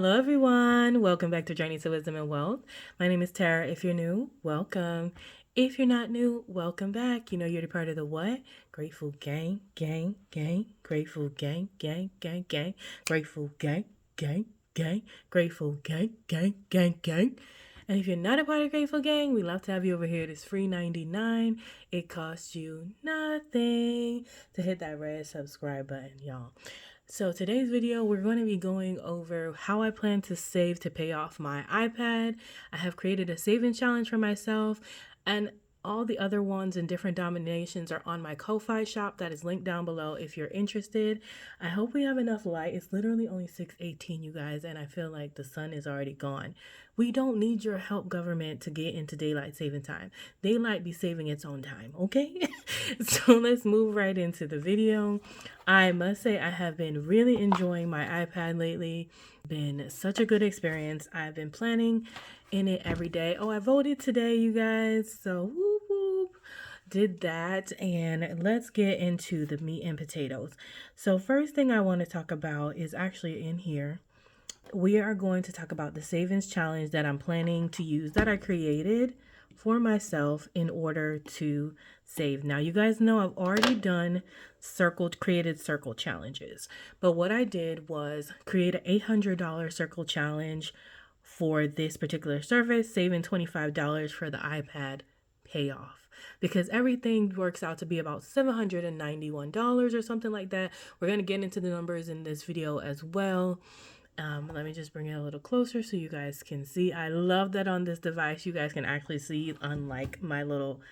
Hello everyone, welcome back to Journey to Wisdom and Wealth. My name is Tara. If you're new, welcome. If you're not new, welcome back. You know you're the part of the what? Grateful gang, gang, gang, grateful gang, gang, gang, gang, grateful gang, gang, gang, grateful gang, gang, gang, gang. And if you're not a part of Grateful Gang, we love to have you over here. It's free $99. It costs you nothing to hit that red subscribe button, y'all. So today's video, we're going to be going over how I plan to save to pay off my iPad. I have created a saving challenge for myself, and all the other ones in different denominations are on my Ko-Fi shop that is linked down below if you're interested. I hope we have enough light. It's literally only 6:18, you guys, and I feel like the sun is already gone. We don't need your help, government, to get into daylight saving time. Daylight be saving its own time, okay? So let's move right into the video. I must say I have been really enjoying my iPad lately. Been such a good experience. I've been planning in it every day. Oh, I voted today, you guys. So whoop whoop. Did that, and let's get into the meat and potatoes. So first thing I want to talk about is actually in here. We are going to talk about the savings challenge that I'm planning to use, that I created for myself in order to save. Now, you guys know I've already done created circle challenges, but what I did was create an $800 circle challenge for this particular service, saving $25 for the iPad payoff, because everything works out to be about $791 or something like that. We're going to get into the numbers in this video as well. Let me just bring it a little closer so you guys can see. I love that on this device you guys can actually see, unlike my little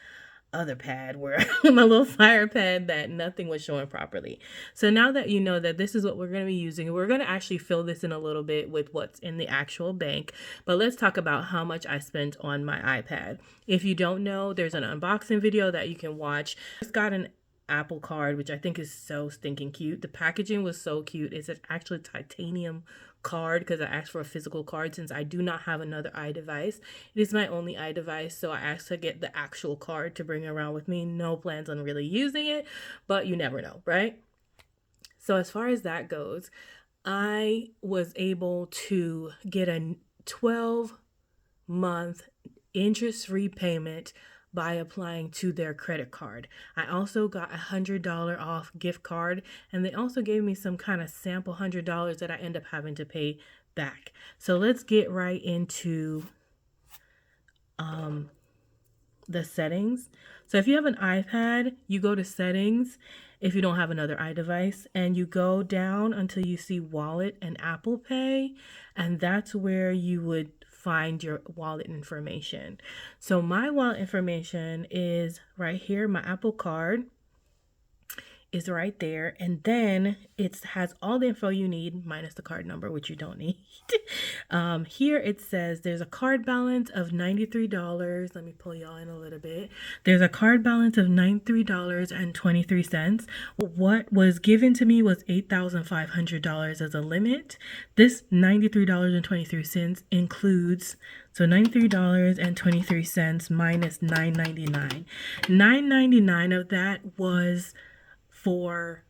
other pad where my little fire pad that nothing was showing properly. So now that you know that this is what we're going to be using, we're going to actually fill this in a little bit with what's in the actual bank. But let's talk about how much I spent on my iPad. If you don't know, there's an unboxing video that you can watch. I just got an Apple card, which I think is so stinking cute. The packaging was so cute. It's actually titanium card because I asked for a physical card since I do not have another iDevice. It is my only iDevice, so I asked to get the actual card to bring around with me. No plans on really using it, but you never know, right? So as far as that goes, I was able to get a 12-month interest-free payment by applying to their credit card. I also got $100 off gift card, and they also gave me some kind of sample $100 that I end up having to pay back. So let's get right into the settings. So if you have an iPad, you go to settings if you don't have another iDevice, and you go down until you see wallet and Apple Pay, and that's where you would find your wallet information. So my wallet information is right here. My Apple card is right there, and then it has all the info you need minus the card number, which you don't need. Here it says there's a card balance of $93. Let me pull y'all in a little bit. There's a card balance of $93.23. What was given to me was $8,500 as a limit. This $93.23 includes, so $93.23 minus $9.99. $9.99 of that was for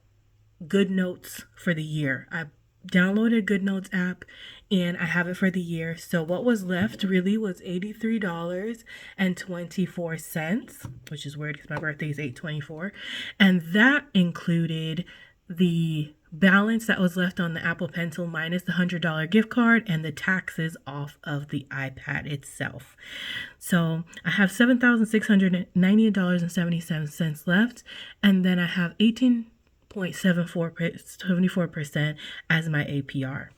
GoodNotes for the year. I downloaded GoodNotes app and I have it for the year. So what was left really was $83.24, which is weird because my birthday is 8/24. And that included the balance that was left on the Apple Pencil minus the $100 gift card and the taxes off of the iPad itself. So I have $7,698.77 left, and then I have 18.74% as my APR.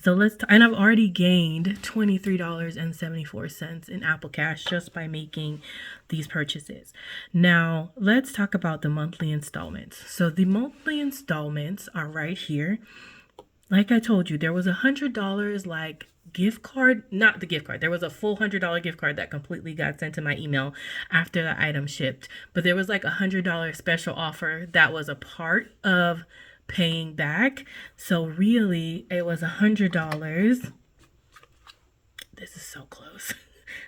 So and I've already gained $23.74 in Apple Cash just by making these purchases. Now, let's talk about the monthly installments. So the monthly installments are right here. Like I told you, there was $100 like gift card, not the gift card. There was a full $100 gift card that completely got sent to my email after the item shipped. But there was like $100 special offer that was a part of paying back. So really it was $100. This is so close.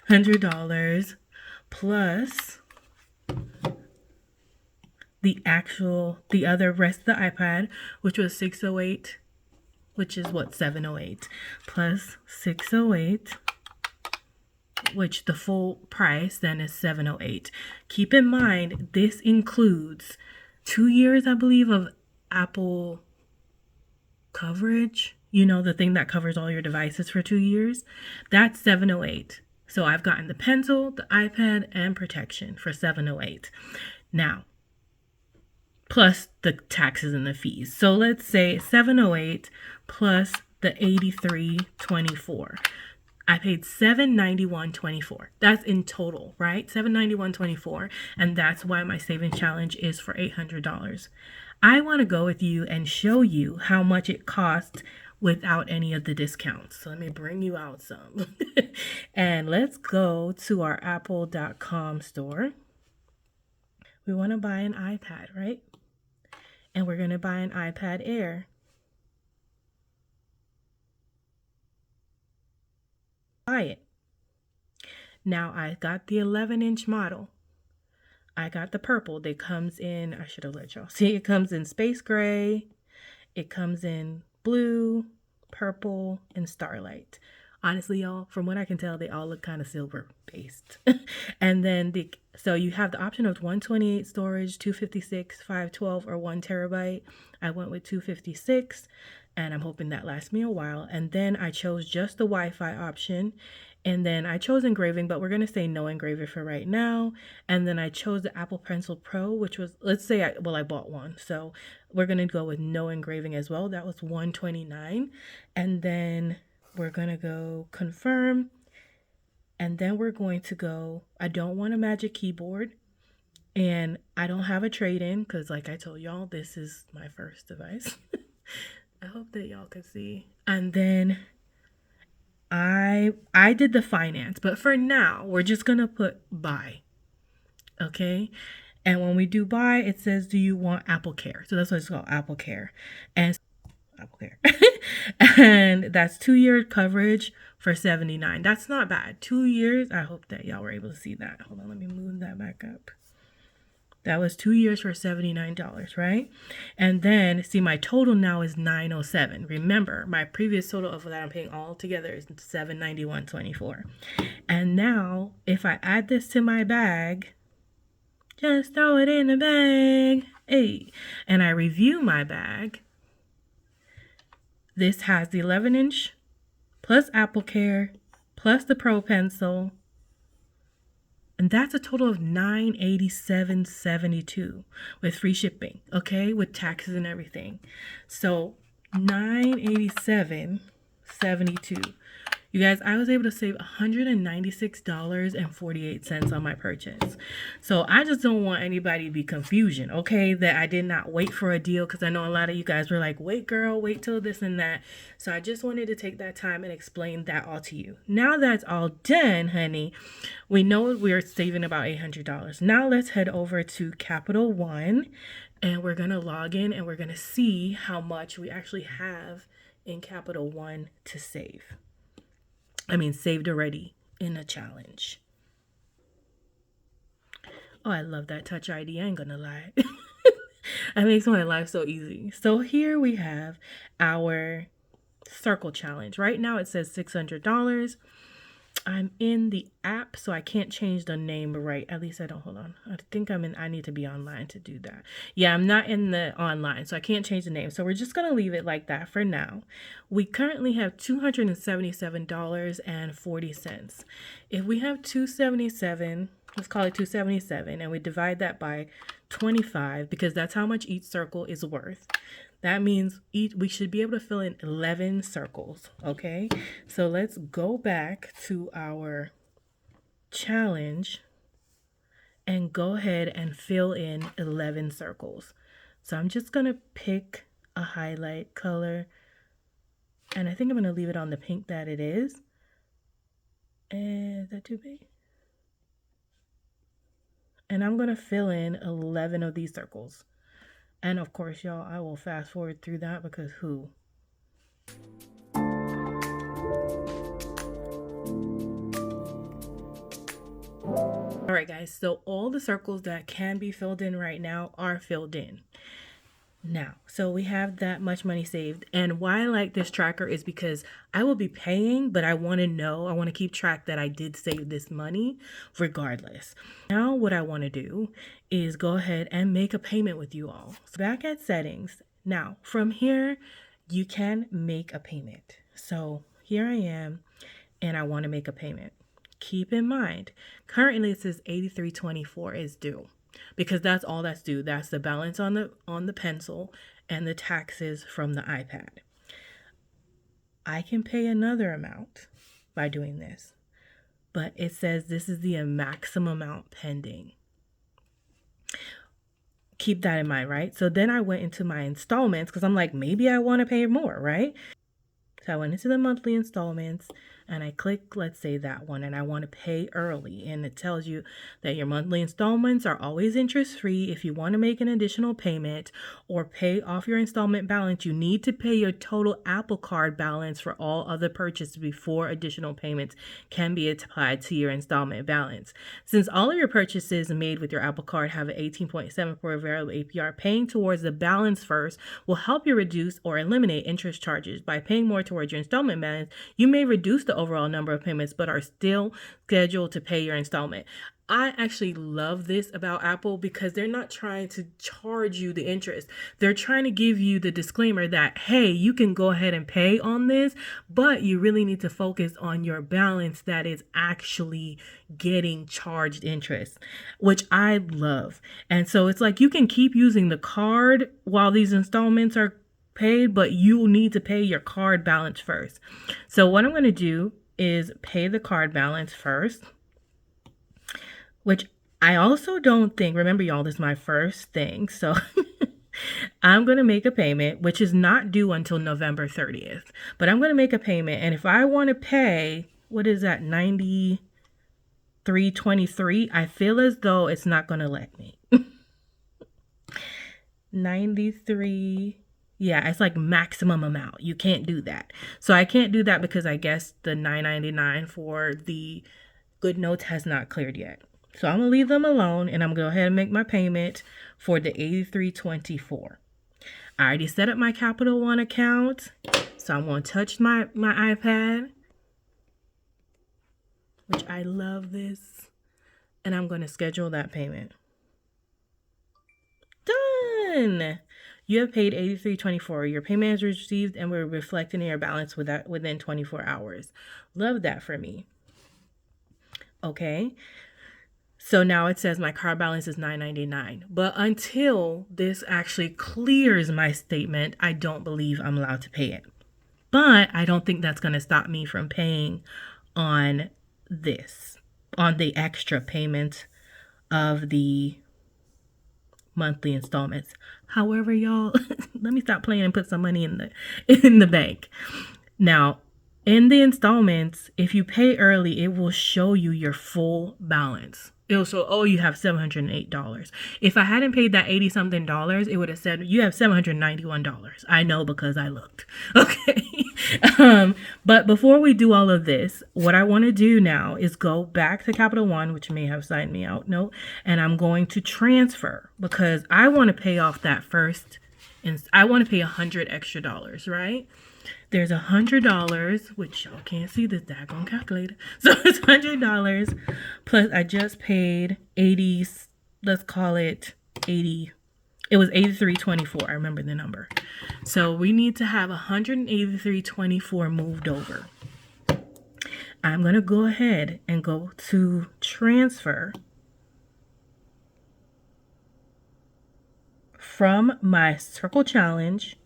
$100 plus the other rest of the iPad, which was $608 which is what, 708, plus 608, which the full price then is 708. Keep in mind, this includes 2 years, I believe, of Apple coverage. You know, the thing that covers all your devices for 2 years. That's 708. So I've gotten the pencil, the iPad, and protection for 708. Now, plus the taxes and the fees. So let's say 708 plus the 83.24. I paid $791.24. That's in total, right? $791.24. And that's why my savings challenge is for $800. I want to go with you and show you how much it costs without any of the discounts. So let me bring you out some. And let's go to our apple.com store. We want to buy an iPad, right? And we're going to buy an iPad Air. Buy it. Now I got the 11-inch model. I got the purple that comes in, I should have let y'all see, it comes in space gray, it comes in blue, purple, and starlight. Honestly, y'all, from what I can tell, they all look kind of silver based. And then so you have the option of 128 storage, 256, 512, or 1 terabyte. I went with 256, and I'm hoping that lasts me a while. And then I chose just the Wi-Fi option. And then I chose engraving, but we're going to say no engraving for right now. And then I chose the Apple Pencil Pro, which was, let's say, I bought one. So we're going to go with no engraving as well. That was $129. And then we're going to go confirm. And then we're going to go, I don't want a Magic Keyboard. And I don't have a trade-in because, like I told y'all, this is my first device. I hope that y'all can see. And then I did the finance, but for now, we're just going to put buy. Okay? And when we do buy, it says, do you want Apple Care? So that's what it's called, Apple Care. And Apple Care. And that's 2-year coverage for $79. That's not bad. 2 years. I hope that y'all were able to see that. Hold on, let me move that back up. That was 2 years for $79, right? And then, see, my total now is $907. Remember, my previous total of that I'm paying all together is $791.24. And now, if I add this to my bag, just throw it in the bag, hey, and I review my bag, this has the 11-inch, plus Apple Care, plus the Pro Pencil, and that's a total of $987.72 with free shipping, okay, with taxes and everything. So $987.72. You guys, I was able to save $196.48 on my purchase. So I just don't want anybody to be confusion, okay, that I did not wait for a deal, because I know a lot of you guys were like, wait, girl, wait till this and that. So I just wanted to take that time and explain that all to you. Now that's all done, honey, we know we're saving about $800. Now let's head over to Capital One, and we're going to log in, and we're going to see how much we actually have in Capital One to save. I mean, saved already in a challenge. Oh, I love that Touch ID. I ain't gonna lie. It makes my life so easy. So here we have our circle challenge. Right now it says $600. I'm in the app, so I can't change the name, right? At least I don't. Hold on. I think I need to be online to do that. Yeah, I'm not in the online, so I can't change the name. So we're just going to leave it like that for now. We currently have $277.40. If we have 277, let's call it 277, and we divide that by 25, because that's how much each circle is worth. That means we should be able to fill in 11 circles, okay? So let's go back to our challenge and go ahead and fill in 11 circles. So I'm just going to pick a highlight color, and I think I'm going to leave it on the pink that it is. Is that too big? And I'm going to fill in 11 of these circles. And of course, y'all, I will fast forward through that because who? All right, guys, so all the circles that can be filled in right now are filled in. Now, so we have that much money saved. And why I like this tracker is because I will be paying, but I want to keep track that I did save this money regardless. Now, what I want to do is go ahead and make a payment with you all. So back at settings. Now, from here, you can make a payment. So here I am, and I want to make a payment. Keep in mind, currently it says $83.24 is due, because that's all that's due. That's the balance on the pencil and the taxes from the iPad. I can pay another amount by doing this, but it says this is the maximum amount pending. Keep that in mind, right? So then I went into my installments because I'm like, maybe I want to pay more, right? So I went into the monthly installments and I click, let's say that one, and I want to pay early. And it tells you that your monthly installments are always interest free. If you want to make an additional payment or pay off your installment balance, you need to pay your total Apple Card balance for all other purchases before additional payments can be applied to your installment balance. Since all of your purchases made with your Apple Card have an 18.74 variable APR, paying towards the balance first will help you reduce or eliminate interest charges. By paying more towards your installment balance, you may reduce the overall number of payments, but are still scheduled to pay your installment. I actually love this about Apple because they're not trying to charge you the interest. They're trying to give you the disclaimer that, hey, you can go ahead and pay on this, but you really need to focus on your balance that is actually getting charged interest, which I love. And so it's like you can keep using the card while these installments are paid, but you need to pay your card balance first. So what I'm going to do is pay the card balance first, which I also don't think, remember y'all, this is my first thing. So I'm going to make a payment, which is not due until November 30th, but I'm going to make a payment. And if I want to pay, what is that, $93.23, I feel as though it's not going to let me. 93. Yeah, it's like maximum amount. You can't do that. So I can't do that because I guess the $9.99 for the good notes has not cleared yet. So I'm going to leave them alone and I'm going to go ahead and make my payment for the $83.24. I already set up my Capital One account. So I'm going to touch my iPad, which I love this. And I'm going to schedule that payment. Done. You have paid $83.24. Your payment is received and will reflect in your balance within 24 hours. Love that for me. Okay. So now it says my card balance is $9.99. But until this actually clears my statement, I don't believe I'm allowed to pay it. But I don't think that's going to stop me from paying on this, on the extra payment of the monthly installments. However, y'all, let me stop playing and put some money in the bank. Now, in the installments, if you pay early, it will show you your full balance. It will show, oh, you have $708. If I hadn't paid that $80-something, it would have said you have $791. I know because I looked. Okay. But before we do all of this, what I want to do now is go back to Capital One, which may have signed me out. No, and I'm going to transfer because I want to pay off that first. And I want to pay $100 extra, right? There's $100, which y'all can't see this daggone calculator. So it's $100 plus I just paid 80. Let's call it 80. It was $83.24. I remember the number. So we need to have $183.24 moved over. I'm going to go ahead and go to transfer from my Circle Challenge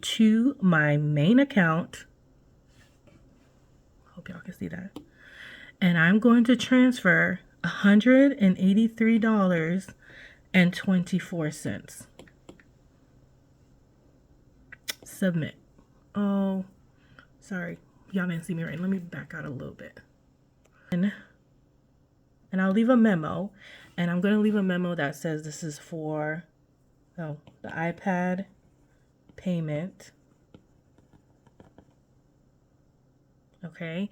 to my main account. Hope y'all can see that. And I'm going to transfer $183.24. Submit. Oh, sorry. Y'all didn't see me right. Let me back out a little bit. And I'll leave a memo. And I'm going to leave a memo that says this is for the iPad payment. Okay.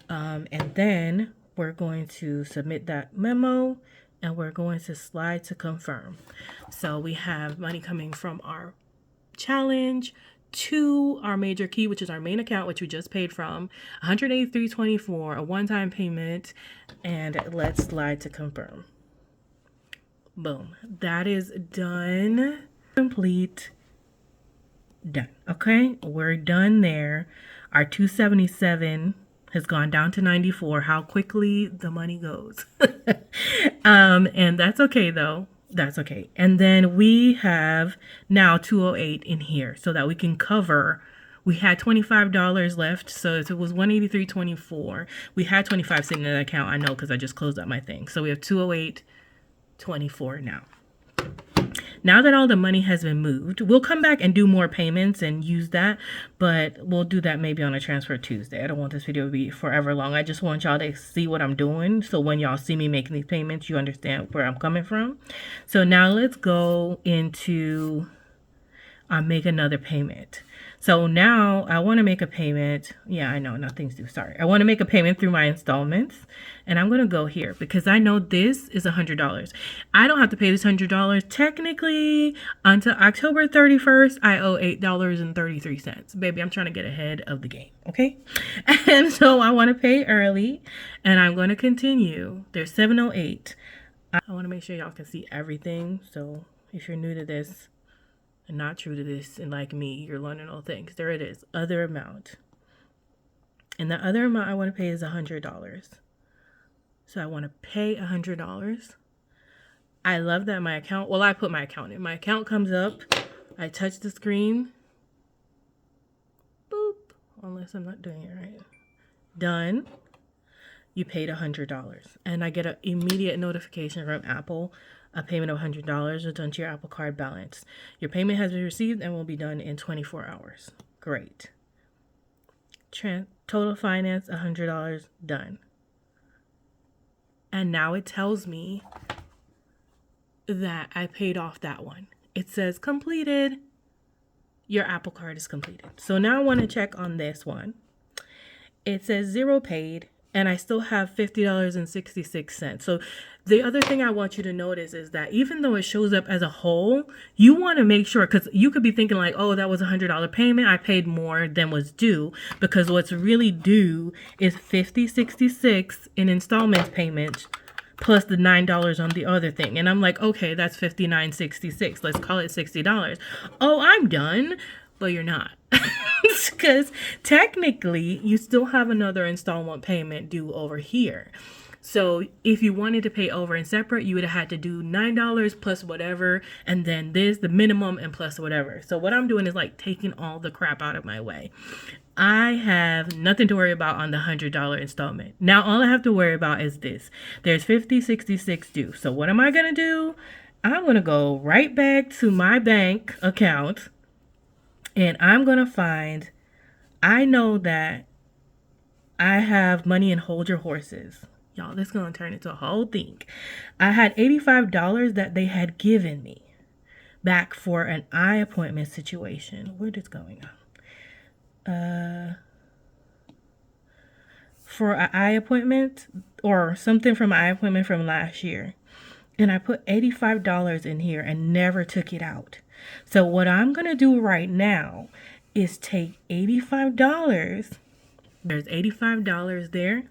And then we're going to submit that memo and we're going to slide to confirm. So we have money coming from our challenge to our major key, which is our main account, which we just paid from, $183.24, a one-time payment, and let's slide to confirm. Boom. That is done. Complete. Done. Okay, we're done there. Our 277 has gone down to 94. How quickly the money goes. And that's okay though. That's okay. And then we have now 208 in here so that we can cover. We had $25 left, so it was $183.24. We had 25 sitting in the account. I know because I just closed up my thing. So we have 208.24 now. Now that all the money has been moved, we'll come back and do more payments and use that, but we'll do that maybe on a Transfer Tuesday. I don't want this video to be forever long. I just want y'all to see what I'm doing, so when y'all see me making these payments, you understand where I'm coming from. So now let's go into make another payment. So now I want to make a payment. Yeah, I know, nothing's due. Sorry. I want to make a payment through my installments. And I'm going to go here because I know this is $100. I don't have to pay this $100. Technically, until October 31st, I owe $8.33. Baby, I'm trying to get ahead of the game. Okay. And so I want to pay early and I'm going to continue. There's 708. I want to make sure y'all can see everything. So if you're new to this, and not true to this, and like me, you're learning all things. There it is, other amount. And the other amount I want to pay is $100. So I want to pay $100. I love that my account, well, I put my account in. My account comes up. I touch the screen. Boop. Unless I'm not doing it right. Done. You paid $100. And I get an immediate notification from Apple. A payment of $100 returned to your Apple Card balance. Your payment has been received and will be done in 24 hours. Great. Total finance, $100, done. And now it tells me that I paid off that one. It says completed. Your Apple Card is completed. So now I want to check on this one. It says 0 paid. And I still have $50.66. So the other thing I want you to notice is that even though it shows up as a whole, you want to make sure, because you could be thinking like, oh, that was $100 payment. I paid more than was due, because what's really due is $50.66 in installments payment plus the $9 on the other thing. And I'm like, okay, that's $59.66. Let's call it $60. Oh, I'm done. But you're not. Because technically you still have another installment payment due over here. So if you wanted to pay over and separate, you would have had to do $9 plus whatever, and then this, the minimum, and plus whatever. So what I'm doing is like taking all the crap out of my way. I have nothing to worry about on the $100 installment. Now all I have to worry about is this. There's $50.66 due. So what am I going to do? I'm going to go right back to my bank account. And I'm going to find, I know that I have money in Hold Your Horses. Y'all, this is going to turn into a whole thing. I had $85 that they had given me back for an eye appointment situation. Where is going on? For an eye appointment or something from an eye appointment from last year. And I put $85 in here and never took it out. So what I'm going to do right now is take $85. There's $85 there.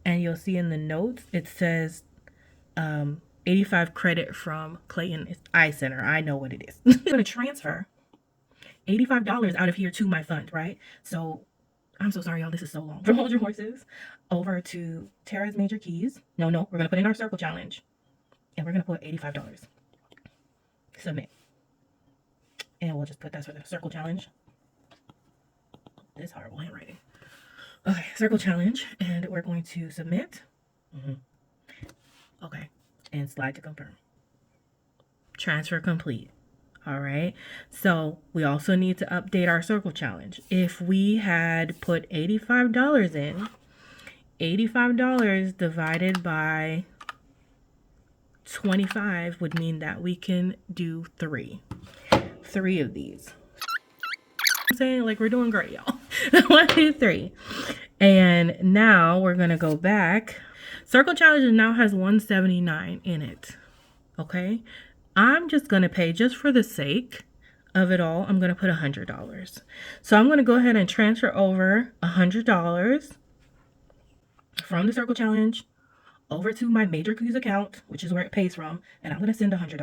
And you'll see in the notes, it says 85 credit from Clayton Eye Center. I know what it is. I'm going to transfer $85 out of here to my fund, right? So I'm so sorry, y'all. This is so long. From Hold Your Horses over to Tara's Major Keys. No, we're going to put in our circle challenge. And we're going to put $85. Submit. And we'll just put that for the circle challenge. This horrible handwriting. Okay, circle challenge. And we're going to submit. Okay. And slide to confirm. Transfer complete. All right. So we also need to update our circle challenge. If we had put $85 in, $85 divided by 25 would mean that we can do three of these. I'm saying, like, we're doing great, y'all. 1, 2, 3. And now we're gonna go back. Circle challenge now has 179 in it. Okay, I'm just gonna pay, just for the sake of it all, I'm going to put $100. So I'm going to go ahead and transfer over $100 from the Circle Challenge over to my major cookies account, which is where it pays from, and I'm going to send $100.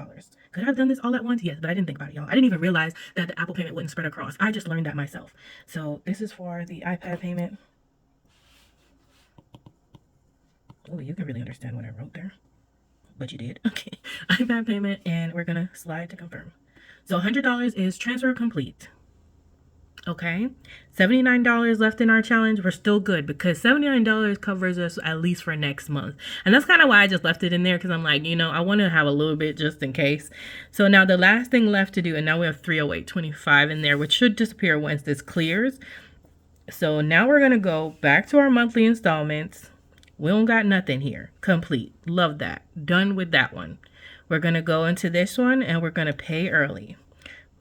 Could I have done this all at once? Yes, but I didn't think about it, y'all. I didn't even realize that the Apple payment wouldn't spread across. I just learned that myself. So this is for the iPad payment. Oh, you can really understand what I wrote there, but you did. Okay, iPad payment, and we're going to slide to confirm. So $100 is transfer complete. Okay, $79 left in our challenge. We're still good because $79 covers us at least for next month. And that's kind of why I just left it in there, because I'm like, you know, I want to have a little bit just in case. So now the last thing left to do, and now we have $308.25 in there, which should disappear once this clears. So now we're going to go back to our monthly installments. We don't got nothing here. Complete. Love that. Done with that one. We're going to go into this one and we're going to pay early.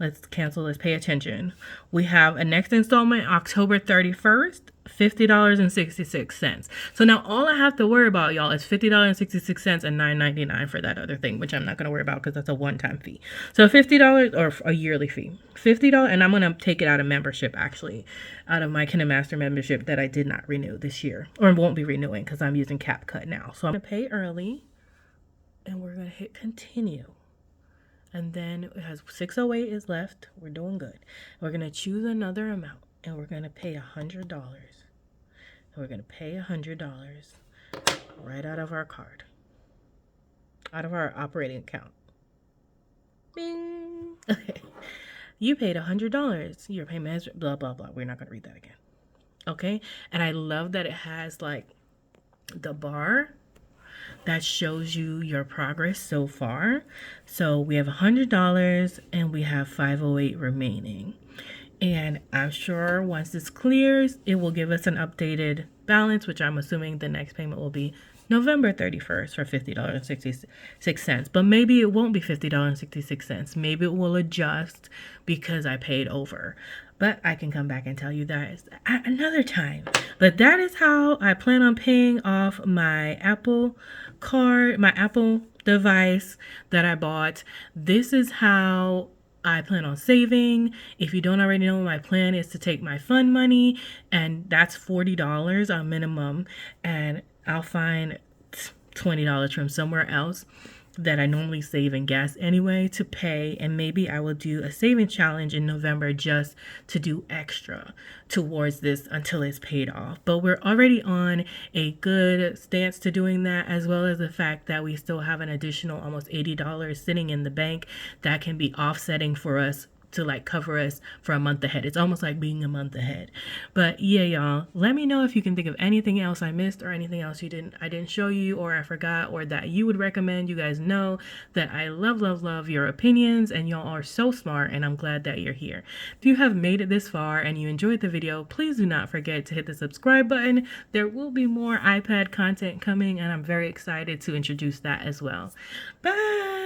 Let's cancel. Let's pay attention. We have a next installment, October 31st, $50.66. So now all I have to worry about, y'all, is $50.66 and $9.99 for that other thing, which I'm not going to worry about because that's a one-time fee. So $50 or a yearly fee, $50, and I'm going to take it out of membership, actually, out of my KineMaster membership that I did not renew this year, or won't be renewing because I'm using CapCut now. So I'm going to pay early, and we're going to hit continue. And then it has 608 is left. We're doing good. We're going to choose another amount and we're going to pay $100. And we're going to pay $100 right out of our card, out of our operating account. Bing. Okay. You paid $100. Your payment is blah, blah, blah. We're not going to read that again. Okay. And I love that it has like the bar that shows you your progress so far. So we have $100 and we have 508 remaining. And I'm sure once this clears, it will give us an updated balance, which I'm assuming the next payment will be November 31st for $50.66. But maybe it won't be $50.66. Maybe it will adjust because I paid over. But I can come back and tell you that at another time. But that is how I plan on paying off my Apple card, my Apple device that I bought. This is how I plan on saving. If you don't already know, my plan is to take my fund money, and that's $40 on minimum, and I'll find $20 from somewhere else that I normally save in gas anyway to pay, and maybe I will do a saving challenge in November just to do extra towards this until it's paid off. But we're already on a good stance to doing that, as well as the fact that we still have an additional almost $80 sitting in the bank that can be offsetting for us to like cover us for a month ahead. It's almost like being a month ahead. But yeah, y'all, let me know if you can think of anything else I missed or anything else I didn't show you or I forgot or that you would recommend. You guys know that I love your opinions, and y'all are so smart, and I'm glad that you're here. If you have made it this far and you enjoyed the video, please do not forget to hit the subscribe button. There will be more iPad content coming, and I'm very excited to introduce that as well. Bye.